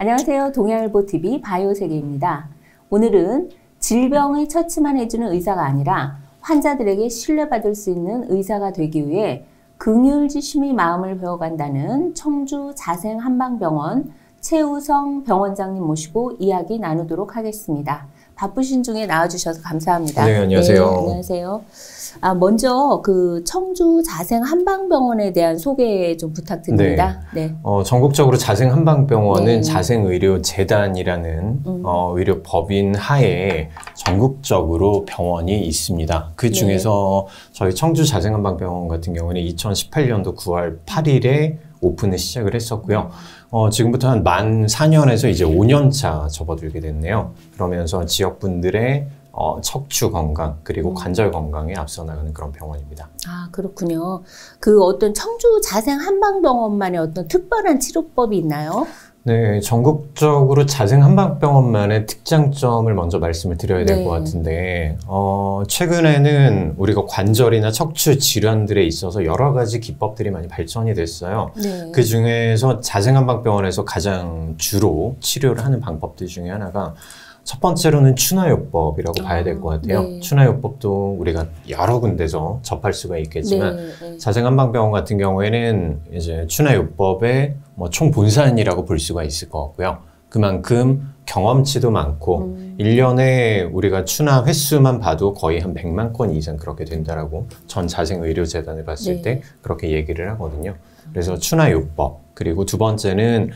안녕하세요. 동양일보TV 바이오세계입니다. 오늘은 질병의 처치만 해주는 의사가 아니라 환자들에게 신뢰받을 수 있는 의사가 되기 위해 긍휼지심의 마음을 배워간다는 청주 자생한방병원 최우성 병원장님 모시고 이야기 나누도록 하겠습니다. 바쁘신 중에 나와주셔서 감사합니다. 네, 안녕하세요. 네, 안녕하세요. 먼저 그 청주 자생한방병원에 대한 소개 좀 부탁드립니다. 네. 전국적으로 자생한방병원은 자생의료재단이라는 의료법인 하에 전국적으로 병원이 있습니다. 그 중에서 저희 청주 자생한방병원 같은 경우는 2018년도 9월 8일에 오픈을 시작을 했었고요. 지금부터 한 만 4년에서 이제 5년차 접어들게 됐네요. 그러면서 지역분들의 척추 건강 그리고 관절 건강에 앞서 나가는 그런 병원입니다. 아, 그렇군요. 그 어떤 청주 자생한방병원만의 어떤 특별한 치료법이 있나요? 네, 전국적으로 자생한방병원만의 특장점을 먼저 말씀을 드려야 될 것 같은데 최근에는 우리가 관절이나 척추 질환들에 있어서 여러 가지 기법들이 많이 발전이 됐어요. 네. 그 중에서 자생한방병원에서 가장 주로 치료를 하는 방법들 중에 하나가 첫 번째로는 추나요법이라고 봐야 될 것 같아요. 네. 추나요법도 우리가 여러 군데서 접할 수가 있겠지만 자생한방병원 같은 경우에는 이제 추나요법의 총본산이라고 볼 수가 있을 것 같고요. 그만큼 경험치도 많고 1년에 우리가 추나 횟수만 봐도 거의 한 100만 건 이상 그렇게 된다라고 전 자생의료재단을 봤을 때 그렇게 얘기를 하거든요. 그래서 추나요법, 그리고 두 번째는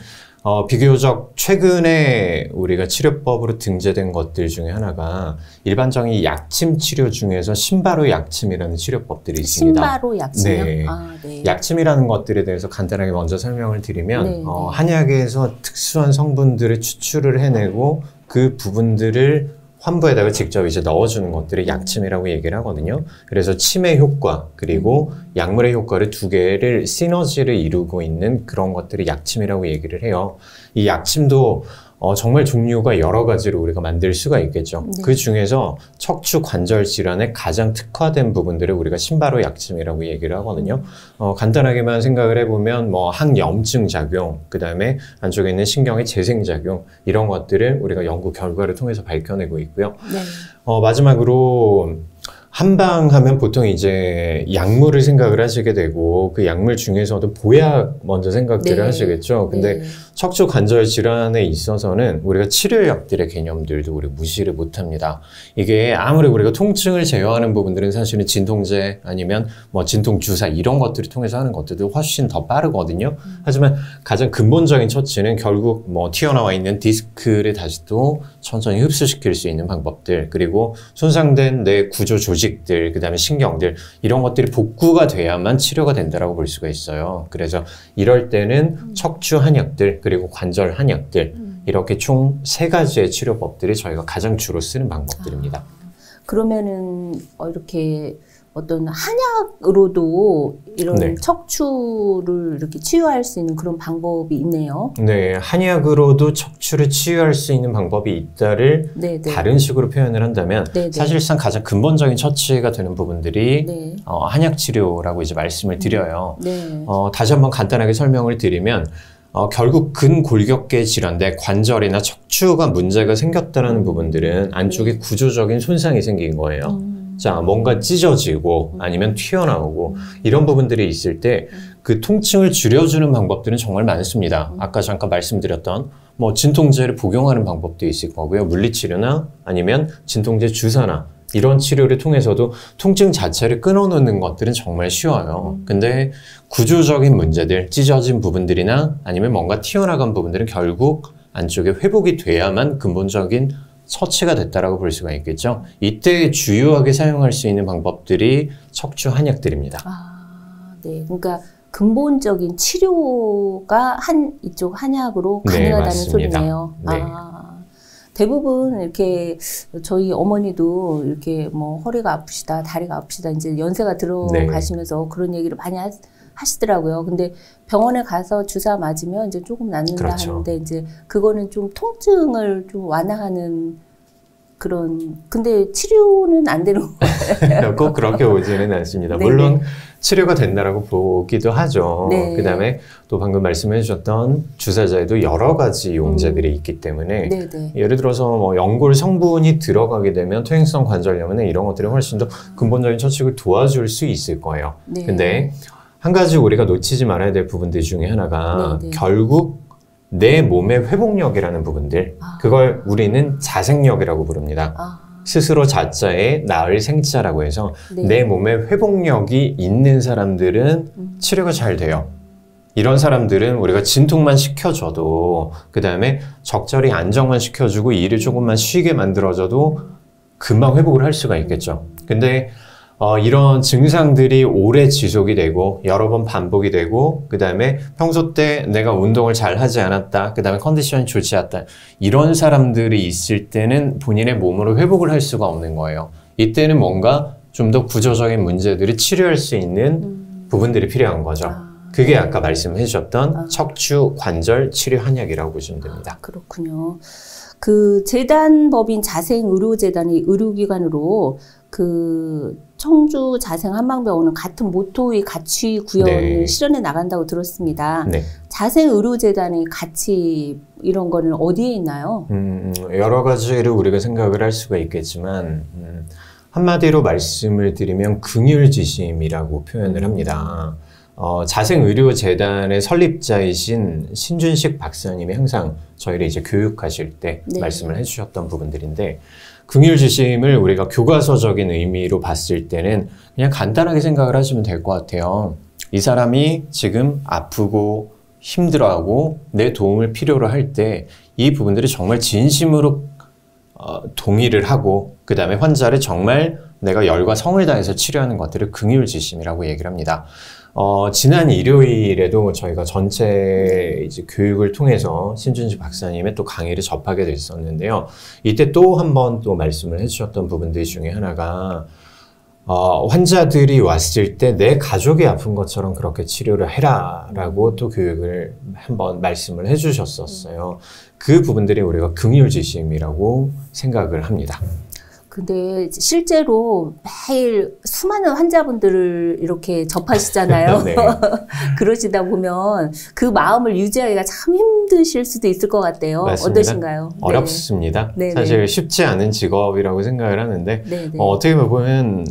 비교적 최근에 우리가 치료법으로 등재된 것들 중에 하나가 일반적인 약침 치료 중에서 심바로 약침이라는 치료법들이 있습니다. 심바로 약침이요? 네. 네. 약침이라는 것들에 대해서 간단하게 먼저 설명을 드리면 한약에서 특수한 성분들을 추출을 해내고 그 부분들을 환부에다가 직접 이제 넣어주는 것들을 약침이라고 얘기를 하거든요. 그래서 침의 효과 그리고 약물의 효과를 두 개를 시너지를 이루고 있는 그런 것들을 약침이라고 얘기를 해요. 이 약침도 정말 종류가 여러 가지로 우리가 만들 수가 있겠죠. 네. 그 중에서 척추 관절 질환에 가장 특화된 부분들을 우리가 심바로 약침이라고 얘기를 하거든요. 간단하게만 생각을 해보면 항염증 작용, 그 다음에 안쪽에 있는 신경의 재생작용, 이런 것들을 우리가 연구 결과를 통해서 밝혀내고 있고요. 네. 마지막으로 한방하면 보통 이제 약물을 생각을 하시게 되고 그 약물 중에서도 보약 먼저 생각들을 하시겠죠. 근데 척추 관절 질환에 있어서는 우리가 치료약들의 개념들도 우리 무시를 못합니다. 이게 아무리 우리가 통증을 제어하는 부분들은 사실은 진통제 아니면 진통 주사 이런 것들을 통해서 하는 것들도 훨씬 더 빠르거든요. 하지만 가장 근본적인 처치는 결국 튀어나와 있는 디스크를 다시 또 천천히 흡수시킬 수 있는 방법들, 그리고 손상된 내 구조 조직들, 그 다음에 신경들, 이런 것들이 복구가 돼야만 치료가 된다라고 볼 수가 있어요. 그래서 이럴 때는 척추 한약들 그리고 관절 한약들, 이렇게 총 3가지의 치료법들이 저희가 가장 주로 쓰는 방법들입니다. 그러면은 이렇게 어떤 한약으로도 이런 척추를 이렇게 치유할 수 있는 그런 방법이 있네요. 네, 한약으로도 척추를 치유할 수 있는 방법이 있다를 다른 식으로 표현을 한다면 사실상 가장 근본적인 처치가 되는 부분들이 한약 치료라고 이제 말씀을 드려요. 다시 한번 간단하게 설명을 드리면 결국 근골격계 질환대 관절이나 척추가 문제가 생겼다는 부분들은 안쪽에 구조적인 손상이 생긴 거예요. 자, 뭔가 찢어지고 아니면 튀어나오고 이런 부분들이 있을 때 그 통증을 줄여주는 방법들은 정말 많습니다. 아까 잠깐 말씀드렸던 진통제를 복용하는 방법도 있을 거고요. 물리치료나 아니면 진통제 주사나 이런 치료를 통해서도 통증 자체를 끊어놓는 것들은 정말 쉬워요. 근데 구조적인 문제들, 찢어진 부분들이나 아니면 뭔가 튀어나간 부분들은 결국 안쪽에 회복이 돼야만 근본적인 처치가 됐다라고 볼 수가 있겠죠. 이때 주요하게 사용할 수 있는 방법들이 척추 한약들입니다. 네. 그러니까 근본적인 치료가 이쪽 한약으로 가능하다는 소리네요. 네. 대부분 이렇게 저희 어머니도 이렇게 허리가 아프시다, 다리가 아프시다, 이제 연세가 들어가시면서 그런 얘기를 많이 하시더라고요. 근데 병원에 가서 주사 맞으면 이제 조금 낫는다 하는데 이제 그거는 좀 통증을 좀 완화하는 근데 치료는 안 되는 거예요. 꼭 그렇게 보지는 않습니다. 네네. 물론 치료가 된다라고 보기도 하죠. 네. 그 다음에 또 방금 말씀해 주셨던 주사제에도 여러 가지 용제들이 있기 때문에 네네. 예를 들어서 뭐 연골 성분이 들어가게 되면 퇴행성 관절염이나 이런 것들이 훨씬 더 근본적인 처치를 도와줄 수 있을 거예요. 네. 근데 한 가지 우리가 놓치지 말아야 될 부분들 중에 하나가 네네. 결국 내 몸의 회복력이라는 부분들, 그걸 우리는 자생력이라고 부릅니다. 스스로 자자에 나을 생자라고 해서 네. 내 몸에 회복력이 있는 사람들은 치료가 잘 돼요. 이런 사람들은 우리가 진통만 시켜줘도, 그 다음에 적절히 안정만 시켜주고 일을 조금만 쉬게 만들어줘도 금방 회복을 할 수가 있겠죠. 근데 이런 증상들이 오래 지속이 되고 여러 번 반복이 되고, 그 다음에 평소 때 내가 운동을 잘 하지 않았다, 그 다음에 컨디션이 좋지 않았다, 이런 사람들이 있을 때는 본인의 몸으로 회복을 할 수가 없는 거예요. 이때는 뭔가 좀 더 구조적인 문제들을 치료할 수 있는 부분들이 필요한 거죠. 그게 아까 말씀해 주셨던 척추 관절 치료 한약이라고 보시면 됩니다. 그렇군요. 그 재단법인 자생의료재단의 의료기관으로 그 청주 자생한방병원은 같은 모토의 가치 구현을 네. 실현해 나간다고 들었습니다. 네. 자생의료재단의 가치 이런 거는 어디에 있나요? 여러 가지를 우리가 생각을 할 수가 있겠지만 한마디로 말씀을 드리면 긍휼지심이라고 표현을 합니다. 자생의료재단의 설립자이신 신준식 박사님이 항상 저희를 이제 교육하실 때 네. 말씀을 해주셨던 부분들인데, 긍휼지심을 우리가 교과서적인 의미로 봤을 때는 그냥 간단하게 생각을 하시면 될 것 같아요. 이 사람이 지금 아프고 힘들어하고 내 도움을 필요로 할 때 이 부분들이 정말 진심으로 동의를 하고, 그 다음에 환자를 정말 내가 열과 성을 다해서 치료하는 것들을 긍휼지심이라고 얘기를 합니다. 지난 일요일에도 저희가 전체 이제 교육을 통해서 신준식 박사님의 또 강의를 접하게 됐었는데요. 이때 또 한 번 또 말씀을 해주셨던 부분들 중에 하나가, 환자들이 왔을 때 내 가족이 아픈 것처럼 그렇게 치료를 해라 라고 또 교육을 한번 말씀을 해주셨었어요. 그 부분들이 우리가 긍휼지심이라고 생각을 합니다. 근데 실제로 매일 수많은 환자분들을 이렇게 접하시잖아요. 네. 그러시다 보면 그 마음을 유지하기가 참 힘드실 수도 있을 것 같아요. 맞습니다. 어떠신가요? 어렵습니다. 네. 사실 쉽지 않은 직업이라고 생각을 하는데, 네. 어떻게 보면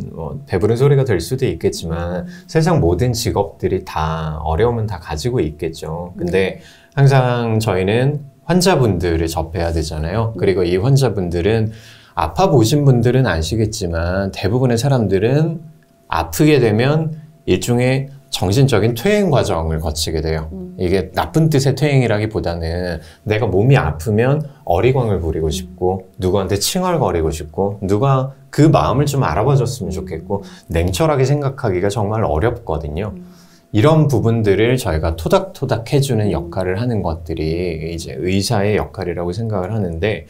배부른 소리가 될 수도 있겠지만 세상 모든 직업들이 다 어려움은 다 가지고 있겠죠. 근데 항상 저희는 환자분들을 접해야 되잖아요. 그리고 이 환자분들은 아파 보신 분들은 아시겠지만 대부분의 사람들은 아프게 되면 일종의 정신적인 퇴행 과정을 거치게 돼요. 이게 나쁜 뜻의 퇴행이라기보다는 내가 몸이 아프면 어리광을 부리고 싶고, 누구한테 칭얼거리고 싶고, 누가 그 마음을 좀 알아봐 줬으면 좋겠고, 냉철하게 생각하기가 정말 어렵거든요. 이런 부분들을 저희가 토닥토닥 해주는 역할을 하는 것들이 이제 의사의 역할이라고 생각을 하는데,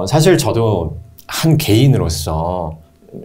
사실 저도 한 개인으로서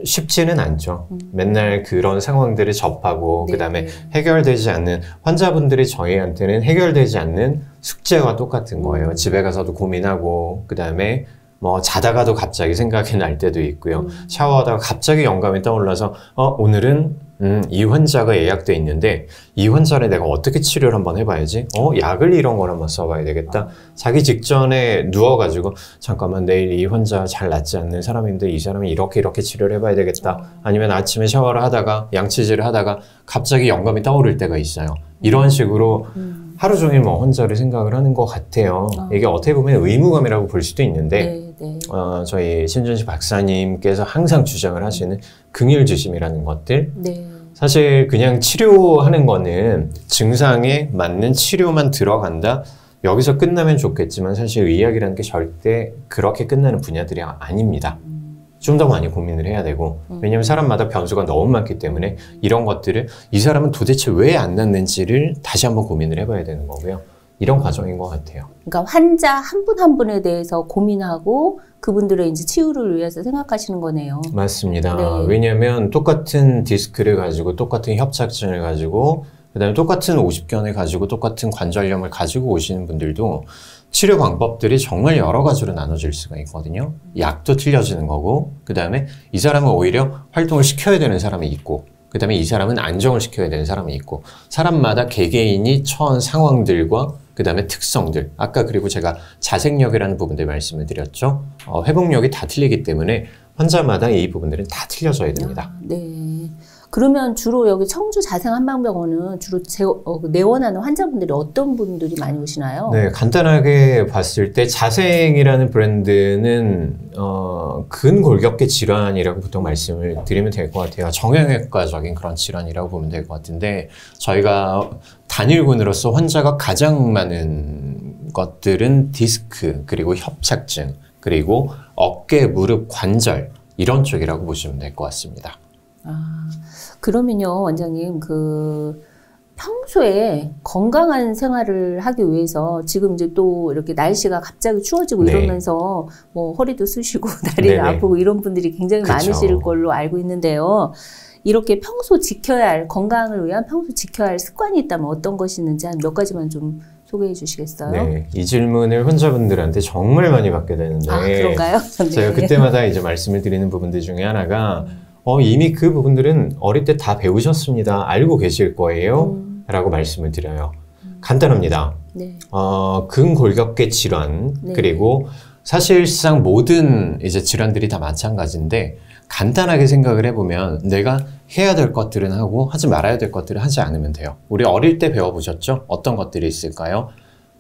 쉽지는 않죠. 맨날 그런 상황들을 접하고, 그 다음에 해결되지 않는, 환자분들이 저희한테는 해결되지 않는 숙제와 똑같은 거예요. 집에 가서도 고민하고, 그 다음에 뭐 자다가도 갑자기 생각이 날 때도 있고요. 샤워하다가 갑자기 영감이 떠올라서 오늘은 이 환자가 예약돼 있는데 이 환자를 내가 어떻게 치료를 한번 해봐야지, 약을 이런 걸 한번 써봐야 되겠다. 자기 직전에 누워가지고 잠깐만, 내일 이 환자 잘 낫지 않는 사람인데 이 사람이 이렇게 치료를 해봐야 되겠다. 아니면 아침에 샤워를 하다가 양치질을 하다가 갑자기 영감이 떠오를 때가 있어요. 이런 식으로 하루 종일 뭐 환자를 생각을 하는 것 같아요. 이게 어떻게 보면 의무감이라고 볼 수도 있는데, 저희 신준식 박사님께서 항상 주장을 하시는 긍휼지심이라는 것들, 사실 그냥 치료하는 거는 증상에 맞는 치료만 들어간다, 여기서 끝나면 좋겠지만 사실 의학이라는 게 절대 그렇게 끝나는 분야들이 아닙니다. 좀 더 많이 고민을 해야 되고, 왜냐면 사람마다 변수가 너무 많기 때문에 이런 것들을, 이 사람은 도대체 왜 안 낫는지를 다시 한번 고민을 해봐야 되는 거고요. 이런 과정인 것 같아요. 그러니까 환자 한 분 한 분에 대해서 고민하고 그분들의 이제 치유를 위해서 생각하시는 거네요. 맞습니다. 네. 왜냐하면 똑같은 디스크를 가지고, 똑같은 협착증을 가지고, 그 다음에 똑같은 50견을 가지고, 똑같은 관절염을 가지고 오시는 분들도 치료 방법들이 정말 여러 가지로 나눠질 수가 있거든요. 약도 틀려지는 거고, 그 다음에 이 사람은 오히려 활동을 시켜야 되는 사람이 있고, 그 다음에 이 사람은 안정을 시켜야 되는 사람이 있고, 사람마다 개개인이 처한 상황들과 그 다음에 특성들, 아까 그리고 제가 자생력이라는 부분들 말씀을 드렸죠. 회복력이 다 틀리기 때문에 환자마다 이 부분들은 다 틀려져야 됩니다. 네. 그러면 주로 여기 청주 자생한방병원은 주로 내원하는 환자분들이 어떤 분들이 많이 오시나요? 네, 간단하게 봤을 때 자생이라는 브랜드는 근골격계 질환이라고 보통 말씀을 드리면 될 것 같아요. 정형외과적인 그런 질환이라고 보면 될 것 같은데, 저희가 단일군으로서 환자가 가장 많은 것들은 디스크, 그리고 협착증, 그리고 어깨, 무릎, 관절 이런 쪽이라고 보시면 될 것 같습니다. 그러면요, 원장님, 평소에 건강한 생활을 하기 위해서 지금 이제 또 이렇게 날씨가 갑자기 추워지고 이러면서 뭐 허리도 쑤시고 다리가 아프고 이런 분들이 굉장히 많으실 걸로 알고 있는데요. 이렇게 평소 지켜야 할, 건강을 위한 평소 지켜야 할 습관이 있다면 어떤 것이 있는지 한 몇 가지만 좀 소개해 주시겠어요? 네, 이 질문을 환자분들한테 정말 많이 받게 되는데, 그런가요? 제가 그때마다 이제 말씀을 드리는 부분들 중에 하나가 이미 그 부분들은 어릴 때 다 배우셨습니다. 알고 계실 거예요. 라고 말씀을 드려요. 간단합니다. 근골격계 질환, 그리고 사실상 모든 이제 질환들이 다 마찬가지인데, 간단하게 생각을 해보면 내가 해야 될 것들은 하고 하지 말아야 될 것들은 하지 않으면 돼요. 우리 어릴 때 배워보셨죠? 어떤 것들이 있을까요?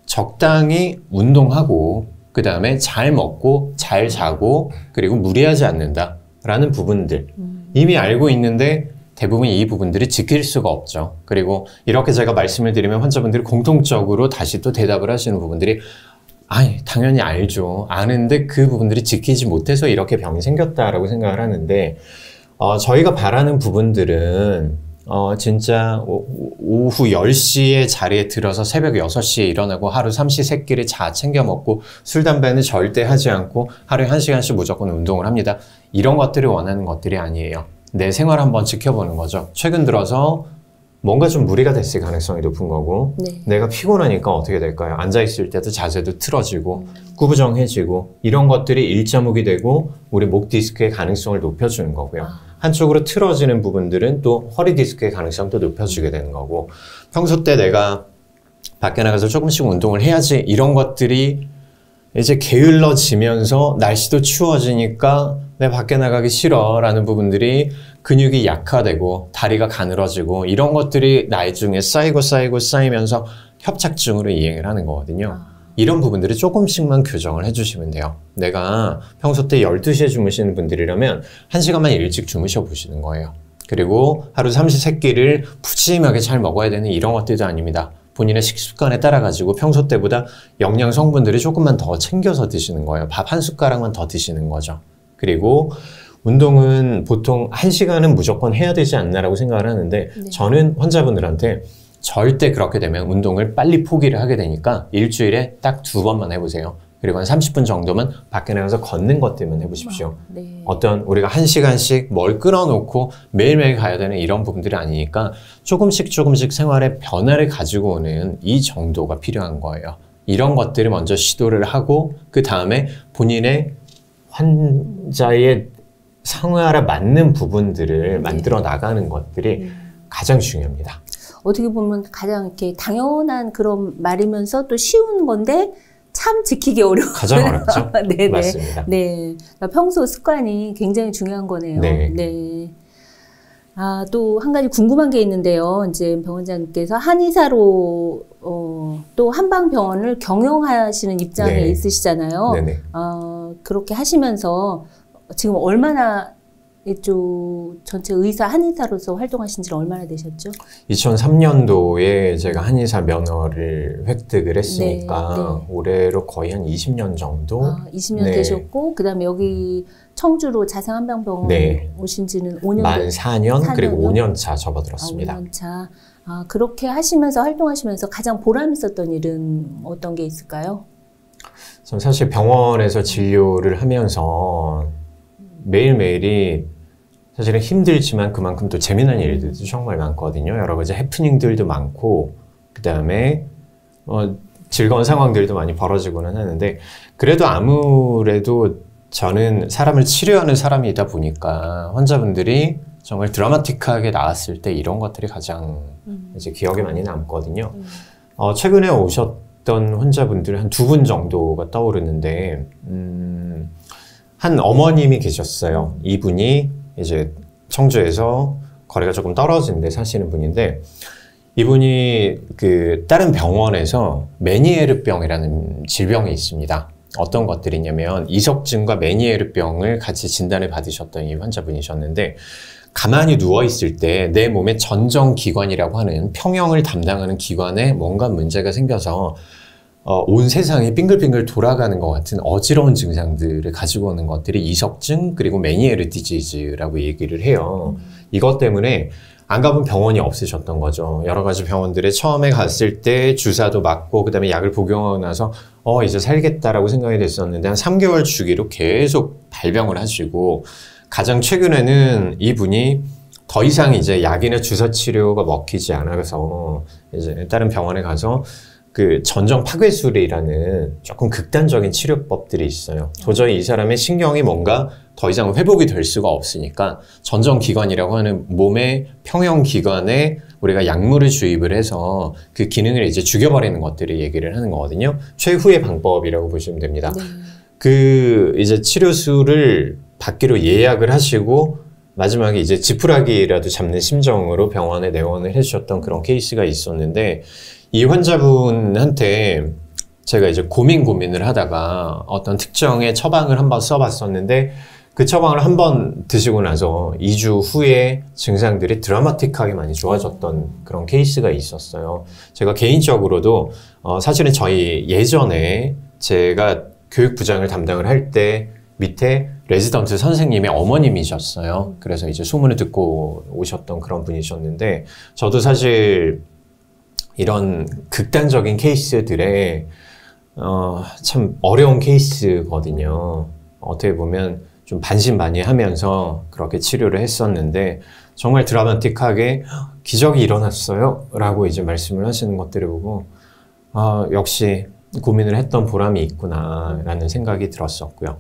적당히 운동하고, 그 다음에 잘 먹고 잘 자고, 그리고 무리하지 않는다 라는 부분들 이미 알고 있는데 대부분 이 부분들이 지킬 수가 없죠. 그리고 이렇게 제가 말씀을 드리면 환자분들이 공통적으로 다시 또 대답을 하시는 부분들이 당연히 알죠. 아는데 그 부분들이 지키지 못해서 이렇게 병이 생겼다라고 생각을 하는데, 저희가 바라는 부분들은 진짜 오후 10시에 자리에 들어서 새벽 6시에 일어나고 하루 삼시세끼를 다 챙겨 먹고 술, 담배는 절대 하지 않고 하루에 1시간씩 무조건 운동을 합니다. 이런 것들을 원하는 것들이 아니에요. 내 생활 한번 지켜보는 거죠. 최근 들어서 뭔가 좀 무리가 됐을 가능성이 높은 거고, 내가 피곤하니까 어떻게 될까요? 앉아있을 때도 자세도 틀어지고 구부정해지고 이런 것들이 일자목이 되고 우리 목 디스크의 가능성을 높여주는 거고요. 한쪽으로 틀어지는 부분들은 또 허리 디스크의 가능성도 높여주게 되는 거고, 평소 때 내가 밖에 나가서 조금씩 운동을 해야지 이런 것들이 이제 게을러지면서 날씨도 추워지니까 내 밖에 나가기 싫어 라는 부분들이 근육이 약화되고 다리가 가늘어지고 이런 것들이 나중에 쌓이면서 협착증으로 이행을 하는 거거든요. 이런 부분들을 조금씩만 교정을 해주시면 돼요. 내가 평소 때 12시에 주무시는 분들이라면 1시간만 일찍 주무셔 보시는 거예요. 그리고 하루 삼시세끼를 푸짐하게 잘 먹어야 되는 이런 것들도 아닙니다. 본인의 식습관에 따라 가지고 평소 때보다 영양 성분들을 조금만 더 챙겨서 드시는 거예요. 밥 한 숟가락만 더 드시는 거죠. 그리고 운동은 보통 1시간은 무조건 해야 되지 않나라고 생각을 하는데, 저는 환자분들한테 절대 그렇게 되면 운동을 빨리 포기를 하게 되니까 일주일에 딱 2번만 해보세요. 그리고 한 30분 정도만 밖에 나가서 걷는 것들만 해보십시오. 어떤 우리가 1시간씩 뭘 끌어놓고 매일매일 가야 되는 이런 부분들이 아니니까 조금씩 생활의 변화를 가지고 오는 이 정도가 필요한 거예요. 이런 것들을 먼저 시도를 하고 그 다음에 본인의 환자의 생활에 맞는 부분들을 만들어 나가는 것들이 가장 중요합니다. 어떻게 보면 가장 이렇게 당연한 그런 말이면서 또 쉬운 건데 참 지키기 어려워요. 가장 어렵죠? 네네. 맞습니다. 네. 그러니까 평소 습관이 굉장히 중요한 거네요. 네. 또 한 가지 궁금한 게 있는데요. 이제 병원장님께서 한의사로 또 한방병원을 경영하시는 입장에 있으시잖아요. 네네. 그렇게 하시면서 지금 얼마나 이쪽 전체 한의사로서 활동하신 지 얼마나 되셨죠? 2003년도에 제가 한의사 면허를 획득을 했으니까 올해로 거의 한 20년 정도? 20년 되셨고, 그 다음에 여기 청주로 자생한방병원 오신 지는 5년? 만 4년, 그리고 5년 차 접어들었습니다. 5년 차. 그렇게 하시면서, 활동하시면서 가장 보람 있었던 일은 어떤 게 있을까요? 전 사실 병원에서 진료를 하면서 매일매일이 사실은 힘들지만 그만큼 또 재미난 일들도 정말 많거든요. 여러 가지 해프닝들도 많고, 그 다음에 즐거운 상황들도 많이 벌어지고는 하는데 그래도 아무래도 저는 사람을 치료하는 사람이다 보니까 환자분들이 정말 드라마틱하게 나왔을 때 이런 것들이 가장 이제 기억에 많이 남거든요. 최근에 오셨던 환자분들 한 2분 정도가 떠오르는데 한 어머님이 계셨어요. 이분이 이제 청주에서 거리가 조금 떨어진 데 사시는 분인데 이분이 그 다른 병원에서 메니에르병이라는 질병이 있습니다. 어떤 것들이냐면 이석증과 메니에르병을 같이 진단을 받으셨던 이 환자분이셨는데 가만히 누워있을 때 내 몸의 전정기관이라고 하는 평형을 담당하는 기관에 뭔가 문제가 생겨서 온 세상이 빙글빙글 돌아가는 것 같은 어지러운 증상들을 가지고 오는 것들이 이석증 그리고 메니에르 디지즈라고 얘기를 해요. 이것 때문에 안 가본 병원이 없으셨던 거죠. 여러 가지 병원들에 처음에 갔을 때 주사도 맞고 그다음에 약을 복용하고 나서 이제 살겠다라고 생각이 됐었는데 한 3개월 주기로 계속 발병을 하시고 가장 최근에는 이분이 더 이상 이제 약이나 주사 치료가 먹히지 않아서 이제 다른 병원에 가서 그 전정 파괴술이라는 조금 극단적인 치료법들이 있어요. 도저히 이 사람의 신경이 뭔가 더 이상 회복이 될 수가 없으니까 전정기관이라고 하는 몸의 평형기관에 우리가 약물을 주입을 해서 그 기능을 이제 죽여버리는 것들을 얘기를 하는 거거든요. 최후의 방법이라고 보시면 됩니다. 네. 그 이제 치료수를 받기로 예약을 하시고 마지막에 이제 지푸라기라도 잡는 심정으로 병원에 내원을 해주셨던 그런 케이스가 있었는데 이 환자분한테 제가 이제 고민을 하다가 어떤 특정의 처방을 한번 써봤었는데 그 처방을 한번 드시고 나서 2주 후에 증상들이 드라마틱하게 많이 좋아졌던 그런 케이스가 있었어요. 제가 개인적으로도 사실은 저희 예전에 제가 교육부장을 담당을 할 때 밑에 레지던트 선생님의 어머님이셨어요. 그래서 이제 소문을 듣고 오셨던 그런 분이셨는데 저도 사실 이런 극단적인 케이스들에 참 어려운 케이스거든요. 어떻게 보면 좀 반신반의하면서 그렇게 치료를 했었는데 정말 드라마틱하게 기적이 일어났어요 라고 이제 말씀을 하시는 것들을 보고 역시 고민을 했던 보람이 있구나 라는 생각이 들었었고요.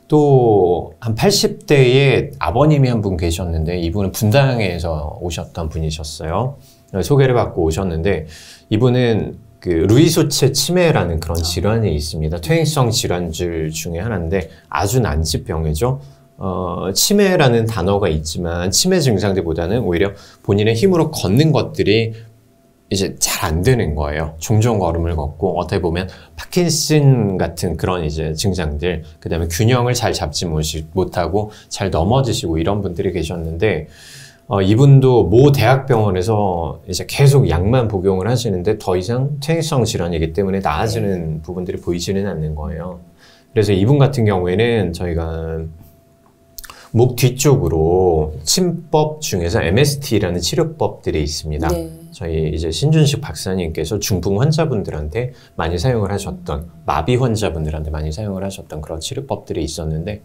또 한 80대의 아버님이 한 분 계셨는데 이분은 분당에서 오셨던 분이셨어요. 소개를 받고 오셨는데 이분은 그 루이소체 치매라는 그런 질환이 있습니다. 퇴행성 질환들 중에 하나인데 아주 난치병이죠. 치매라는 단어가 있지만 치매 증상들보다는 오히려 본인의 힘으로 걷는 것들이 이제 잘 안 되는 거예요. 종종 걸음을 걷고 어떻게 보면 파킨슨 같은 그런 이제 증상들, 그 다음에 균형을 잘 잡지 못하고 잘 넘어지시고 이런 분들이 계셨는데 이분도 모 대학병원에서 이제 계속 약만 복용을 하시는데 더 이상 퇴행성 질환이기 때문에 나아지는 부분들이 보이지는 않는 거예요. 그래서 이분 같은 경우에는 저희가 목 뒤쪽으로 침법 중에서 MST라는 치료법들이 있습니다. 네. 저희 이제 신준식 박사님께서 중풍 환자분들한테 많이 사용을 하셨던, 마비 환자분들한테 많이 사용을 하셨던 그런 치료법들이 있었는데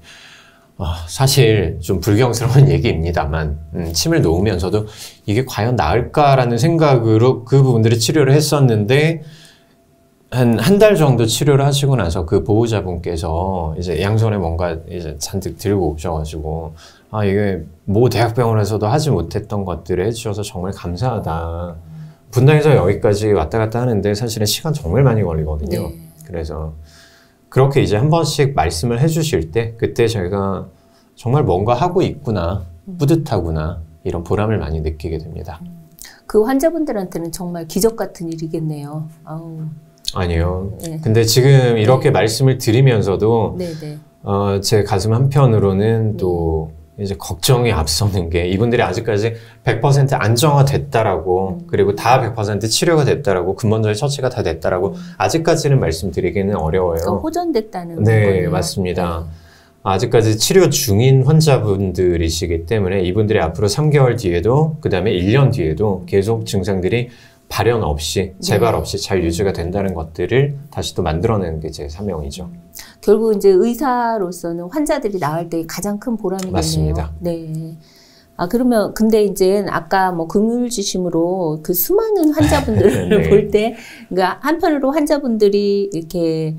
사실 좀 불경스러운 얘기입니다만 침을 놓으면서도 이게 과연 나을까라는 생각으로 그 부분들을 치료를 했었는데 한 달 정도 치료를 하시고 나서 그 보호자분께서 이제 양손에 뭔가 이제 잔뜩 들고 오셔가지고 이게 모 대학병원에서도 하지 못했던 것들을 해주셔서 정말 감사하다. 분당에서 여기까지 왔다 갔다 하는데 사실은 시간 정말 많이 걸리거든요. 네. 그래서 그렇게 이제 한 번씩 말씀을 해주실 때 그때 제가 정말 뭔가 하고 있구나, 뿌듯하구나 이런 보람을 많이 느끼게 됩니다. 그 환자분들한테는 정말 기적 같은 일이겠네요. 아니요. 네. 근데 지금 이렇게 말씀을 드리면서도 제 가슴 한편으로는 또 이제 걱정이 앞서는 게 이분들이 아직까지 100% 안정화됐다라고 그리고 다 100% 치료가 됐다라고 근본적인 처치가 다 됐다라고 아직까지는 말씀드리기는 어려워요. 호전됐다는 네, 거네요. 맞습니다. 아직까지 치료 중인 환자분들이시기 때문에 이분들이 앞으로 3개월 뒤에도 그 다음에 1년 뒤에도 계속 증상들이 발현 없이 재발 없이 잘 유지가 된다는 것들을 다시 또 만들어내는 게 제 사명이죠. 결국 이제 의사로서는 환자들이 나을 때 가장 큰 보람이겠네요. 맞습니다. 네. 그러면 근데 이제 아까 뭐 긍휼지심으로 그 수많은 환자분들을 네. 볼 때, 그러니까 한편으로 환자분들이 이렇게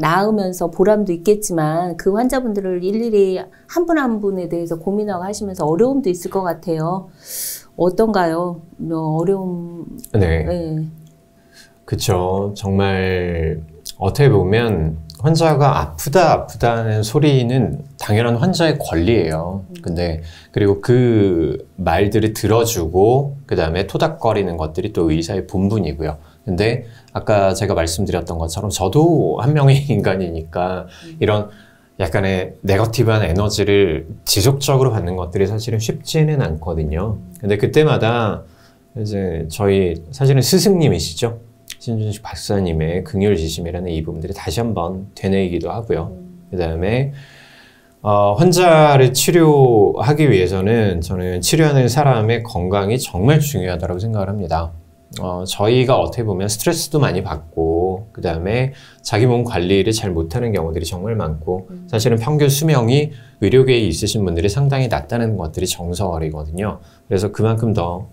나으면서 보람도 있겠지만 그 환자분들을 일일이 한 분 한 분에 대해서 고민하고 하시면서 어려움도 있을 것 같아요. 어떤가요? 어려움. 네. 네. 그쵸. 정말 어떻게 보면 환자가 아프다는 소리는 당연한 환자의 권리예요. 근데 그리고 그 말들을 들어주고 그 다음에 토닥거리는 것들이 또 의사의 본분이고요. 근데 아까 제가 말씀드렸던 것처럼 저도 한 명의 인간이니까 이런 약간의 네거티브한 에너지를 지속적으로 받는 것들이 사실은 쉽지는 않거든요. 근데 그때마다 이제 저희 사실은 스승님이시죠. 신준식 박사님의 긍휼지심이라는 이 부분들이 다시 한번 되뇌이기도 하고요. 그 다음에 환자를 치료하기 위해서는 저는 치료하는 사람의 건강이 정말 중요하다고 생각을 합니다. 저희가 어떻게 보면 스트레스도 많이 받고 그 다음에 자기 몸 관리를 잘 못하는 경우들이 정말 많고 사실은 평균 수명이 의료계에 있으신 분들이 상당히 낮다는 것들이 정설이거든요. 그래서 그만큼 더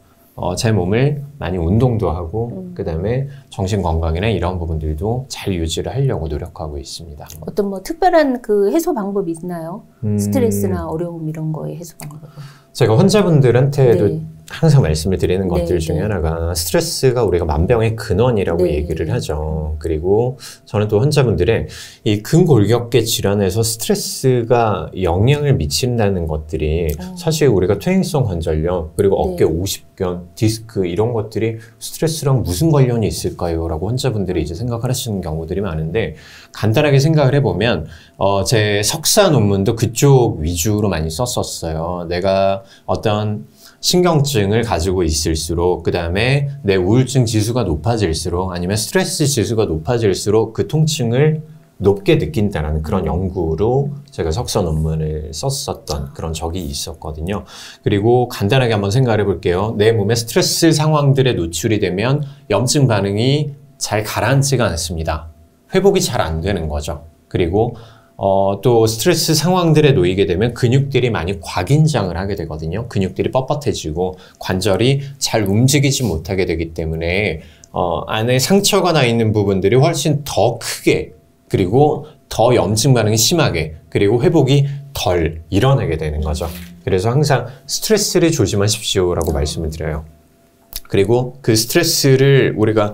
제 몸을 많이 운동도 하고 그 다음에 정신 건강이나 이런 부분들도 잘 유지를 하려고 노력하고 있습니다. 어떤 뭐 특별한 그 해소 방법이 있나요? 스트레스나 어려움 이런 거의 해소 방법은? 제가 환자분들한테도 네. 항상 말씀을 드리는 것들 네, 중에 네. 하나가 스트레스가 우리가 만병의 근원이라고 네. 얘기를 하죠. 그리고 저는 또 환자분들의 이 근골격계 질환에서 스트레스가 영향을 미친다는 것들이 사실 우리가 퇴행성 관절염 그리고 어깨 네. 오십견, 디스크 이런 것들이 스트레스랑 무슨 관련이 있을까요? 라고 환자분들이 이제 생각하시는 경우들이 많은데 간단하게 생각을 해보면 제 석사 논문도 그쪽 위주로 많이 썼었어요. 내가 어떤 신경증을 가지고 있을수록 그 다음에 내 우울증 지수가 높아질수록 아니면 스트레스 지수가 높아질수록 그 통증을 높게 느낀다는 그런 연구로 제가 석사 논문을 썼었던 그런 적이 있었거든요. 그리고 간단하게 한번 생각을 해볼게요. 내 몸에 스트레스 상황들에 노출이 되면 염증 반응이 잘 가라앉지가 않습니다. 회복이 잘 안 되는 거죠. 그리고 또 스트레스 상황들에 놓이게 되면 근육들이 많이 과긴장을 하게 되거든요. 근육들이 뻣뻣해지고 관절이 잘 움직이지 못하게 되기 때문에 안에 상처가 나 있는 부분들이 훨씬 더 크게 그리고 더 염증 반응이 심하게 그리고 회복이 덜 일어나게 되는 거죠. 그래서 항상 스트레스를 조심하십시오라고 말씀을 드려요. 그리고 그 스트레스를 우리가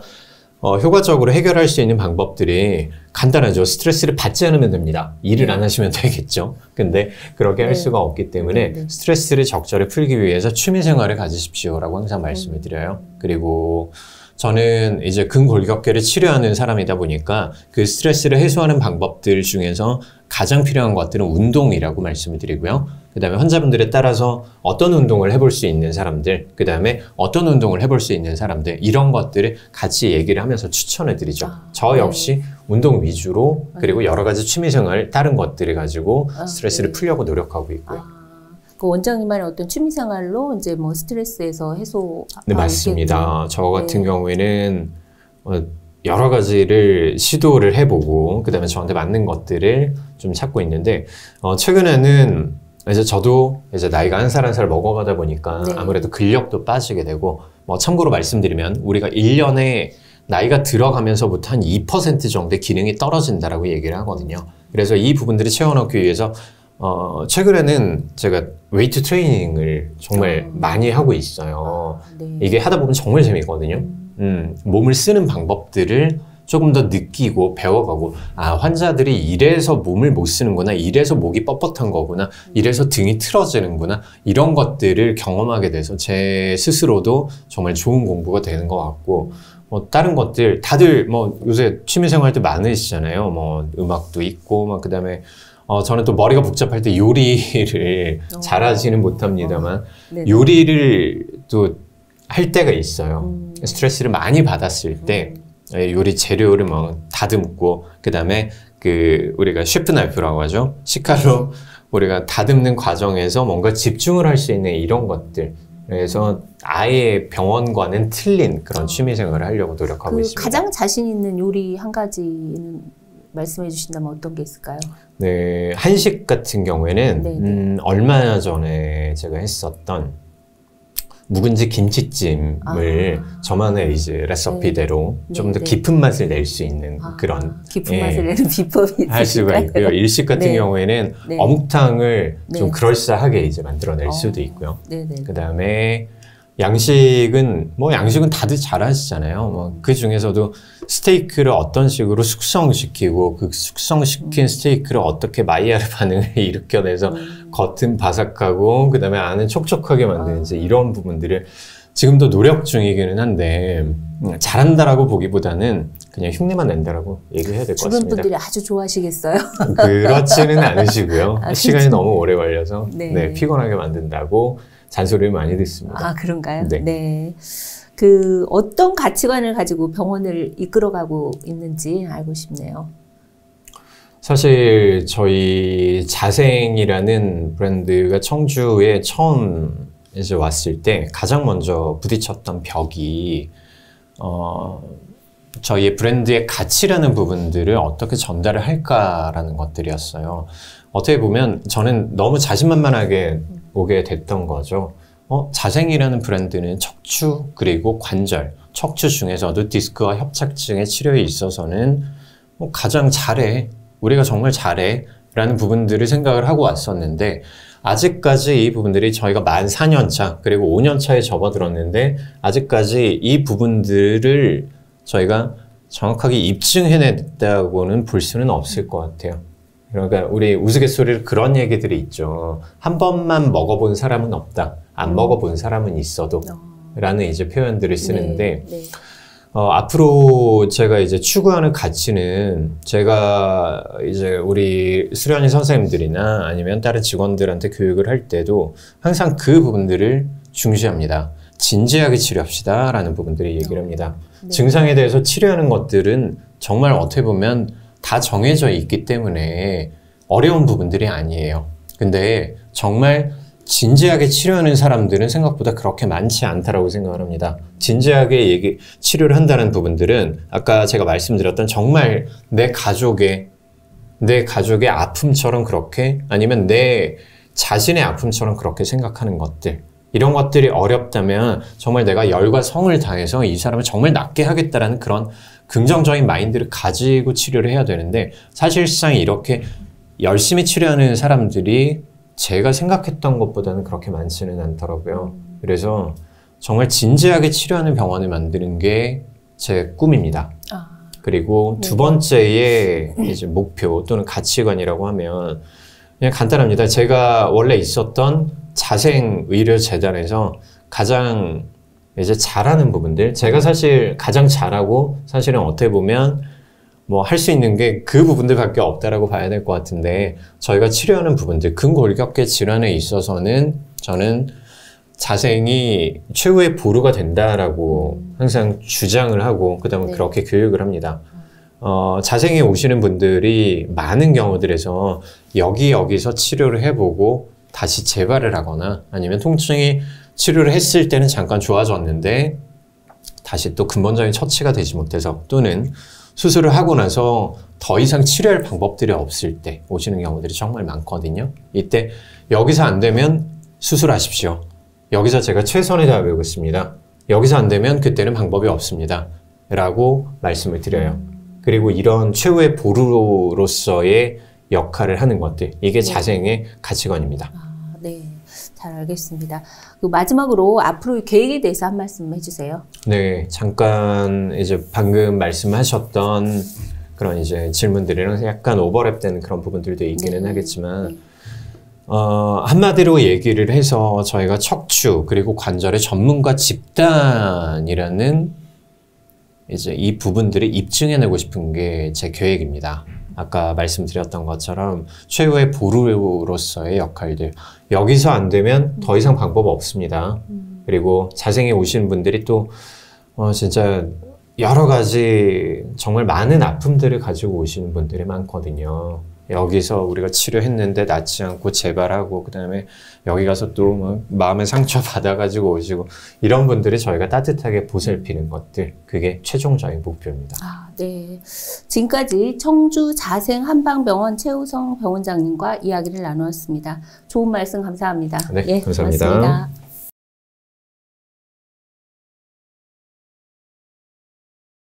효과적으로 해결할 수 있는 방법들이 간단하죠. 스트레스를 받지 않으면 됩니다. 일을 안 하시면 되겠죠. 근데 그렇게 할 수가 없기 때문에 스트레스를 적절히 풀기 위해서 취미생활을 가지십시오라고 항상 말씀을 드려요. 그리고 저는 이제 근골격계를 치료하는 사람이다 보니까 그 스트레스를 해소하는 방법들 중에서 가장 필요한 것들은 운동이라고 말씀을 드리고요. 그 다음에 환자분들에 따라서 어떤 운동을 해볼 수 있는 사람들, 그 다음에 어떤 운동을 해볼 수 있는 사람들 이런 것들을 같이 얘기를 하면서 추천을 드리죠. 저 역시 운동 위주로 그리고 여러 가지 취미생활 다른 것들을 가지고 스트레스를 풀려고 노력하고 있고요. 그 원장님만의 어떤 취미생활로 이제 뭐 스트레스에서 해소. 네, 맞습니다. 저 같은 경우에는 여러 가지를 시도를 해보고 그 다음에 저한테 맞는 것들을 좀 찾고 있는데 최근에는 이제 저도 이제 나이가 한 살 한 살 먹어가다 보니까 아무래도 근력도 빠지게 되고 참고로 말씀드리면 우리가 1년에 나이가 들어가면서부터 한 2% 정도의 기능이 떨어진다라고 얘기를 하거든요. 그래서 이 부분들을 채워넣기 위해서 최근에는 제가 웨이트 트레이닝을 정말 많이 하고 있어요. 이게 하다 보면 정말 재밌거든요. 몸을 쓰는 방법들을 조금 더 느끼고 배워가고 환자들이 이래서 몸을 못 쓰는구나, 이래서 목이 뻣뻣한 거구나, 이래서 등이 틀어지는구나 이런 것들을 경험하게 돼서 제 스스로도 정말 좋은 공부가 되는 것 같고 다른 것들 다들 요새 취미생활도 많으시잖아요. 음악도 있고 그 다음에 저는 또 머리가 복잡할 때 요리를 잘하지는 못합니다만 요리를 또 할 때가 있어요. 스트레스를 많이 받았을 때 요리 재료를 다듬고 그 다음에 우리가 셰프 나이프라고 하죠. 식칼로 우리가 다듬는 과정에서 뭔가 집중을 할 수 있는 이런 것들. 그래서 아예 병원과는 틀린 그런 취미생활을 하려고 노력하고 있습니다. 가장 자신 있는 요리 한 가지는 말씀해 주신다면 어떤 게 있을까요? 네, 한식 같은 경우에는 얼마 전에 제가 했었던 묵은지 김치찜을 저만의 이제 레시피대로 좀 더 깊은 맛을 낼 수 있는 그런 깊은 맛을 내는 비법이 할 수가 있고요. 일식 같은 경우에는 어묵탕을 좀 그럴싸하게 이제 만들어낼 수도 있고요. 그 다음에 양식은 다들 잘 하시잖아요. 그 중에서도 스테이크를 어떤 식으로 숙성시키고 그 숙성시킨 스테이크를 어떻게 마이야르 반응을 일으켜내서 겉은 바삭하고 그 다음에 안은 촉촉하게 만드는지 이런 부분들을 지금도 노력 중이기는 한데 잘한다라고 보기보다는 그냥 흉내만 낸다라고 얘기해야 될 것 같습니다. 주변 분들이 아주 좋아하시겠어요? 그렇지는 않으시고요. 시간이 너무 오래 걸려서 피곤하게 만든다고 잔소리를 많이 듣습니다. 아, 그런가요? 네. 그 어떤 가치관을 가지고 병원을 이끌어가고 있는지 알고 싶네요. 사실 저희 자생이라는 브랜드가 청주에 처음 이제 왔을 때 가장 먼저 부딪혔던 벽이 저희의 브랜드의 가치라는 부분들을 어떻게 전달을 할까라는 것들이었어요. 어떻게 보면 저는 너무 자신만만하게 오게 됐던 거죠. 자생이라는 브랜드는 척추 그리고 관절, 척추 중에서도 디스크와 협착증의 치료에 있어서는 가장 잘해, 우리가 정말 잘해 라는 부분들을 생각을 하고 왔었는데 아직까지 이 부분들이 저희가 만 4년차 그리고 5년차에 접어들었는데 아직까지 이 부분들을 저희가 정확하게 입증해냈다고는 볼 수는 없을 것 같아요. 그러니까 우리 우스갯소리로 그런 얘기들이 있죠. 한 번만 먹어본 사람은 없다. 안 먹어본 사람은 있어도 라는 이제 표현들을 쓰는데 앞으로 제가 이제 추구하는 가치는 제가 이제 우리 수련의 선생님들이나 아니면 다른 직원들한테 교육을 할 때도 항상 그 부분들을 중시합니다. 진지하게 치료합시다 라는 부분들을 얘기를 합니다. 증상에 대해서 치료하는 것들은 정말 어떻게 보면 다 정해져 있기 때문에 어려운 부분들이 아니에요. 근데 정말 진지하게 치료하는 사람들은 생각보다 그렇게 많지 않다라고 생각을 합니다. 진지하게 치료를 한다는 부분들은 아까 제가 말씀드렸던 정말 내 가족의 아픔처럼 그렇게 아니면 내 자신의 아픔처럼 그렇게 생각하는 것들 이런 것들이 어렵다면 정말 내가 열과 성을 다해서 이 사람을 정말 낫게 하겠다라는 그런 긍정적인 마인드를 가지고 치료를 해야 되는데 사실상 이렇게 열심히 치료하는 사람들이 제가 생각했던 것보다는 그렇게 많지는 않더라고요. 그래서 정말 진지하게 치료하는 병원을 만드는 게 제 꿈입니다. 그리고 두 번째의 이제 목표 또는 가치관이라고 하면 그냥 간단합니다. 제가 원래 있었던 자생의료재단에서 가장 이제 잘하는 부분들 제가 사실 가장 잘하고 사실은 어떻게 보면 할 수 있는 게 그 부분들밖에 없다라고 봐야 될 것 같은데 저희가 치료하는 부분들 근골격계 질환에 있어서는 저는 자생이 최후의 보루가 된다라고 항상 주장을 하고 그 다음에 그렇게 교육을 합니다. 자생에 오시는 분들이 많은 경우들에서 여기서 치료를 해보고 다시 재발을 하거나 아니면 통증이 치료를 했을 때는 잠깐 좋아졌는데 다시 또 근본적인 처치가 되지 못해서 또는 수술을 하고 나서 더 이상 치료할 방법들이 없을 때 오시는 경우들이 정말 많거든요. 이때 여기서 안 되면 수술하십시오. 여기서 제가 최선을 다해보겠습니다. 여기서 안 되면 그때는 방법이 없습니다. 라고 말씀을 드려요. 그리고 이런 최후의 보루로서의 역할을 하는 것들 이게 자생의 가치관입니다. 네, 잘 알겠습니다. 마지막으로 앞으로의 계획에 대해서 한 말씀 해주세요. 네, 잠깐 이제 방금 말씀하셨던 그런 이제 질문들이랑 약간 오버랩되는 그런 부분들도 있기는 하겠지만 한마디로 얘기를 해서 저희가 척추 그리고 관절의 전문가 집단이라는 이제 이 부분들을 입증해내고 싶은 게 제 계획입니다. 아까 말씀드렸던 것처럼 최후의 보루로서의 역할들 여기서 안 되면 더 이상 방법 없습니다. 그리고 자생에 오시는 분들이 또 진짜 여러 가지 정말 많은 아픔들을 가지고 오시는 분들이 많거든요. 여기서 우리가 치료했는데 낫지 않고 재발하고 그다음에 여기 가서 또 마음의 상처 받아가지고 오시고 이런 분들이 저희가 따뜻하게 보살피는 것들 그게 최종적인 목표입니다. 아, 네. 지금까지 청주 자생한방병원 최우성 병원장님과 이야기를 나누었습니다. 좋은 말씀 감사합니다. 네, 예, 감사합니다. 고맙습니다.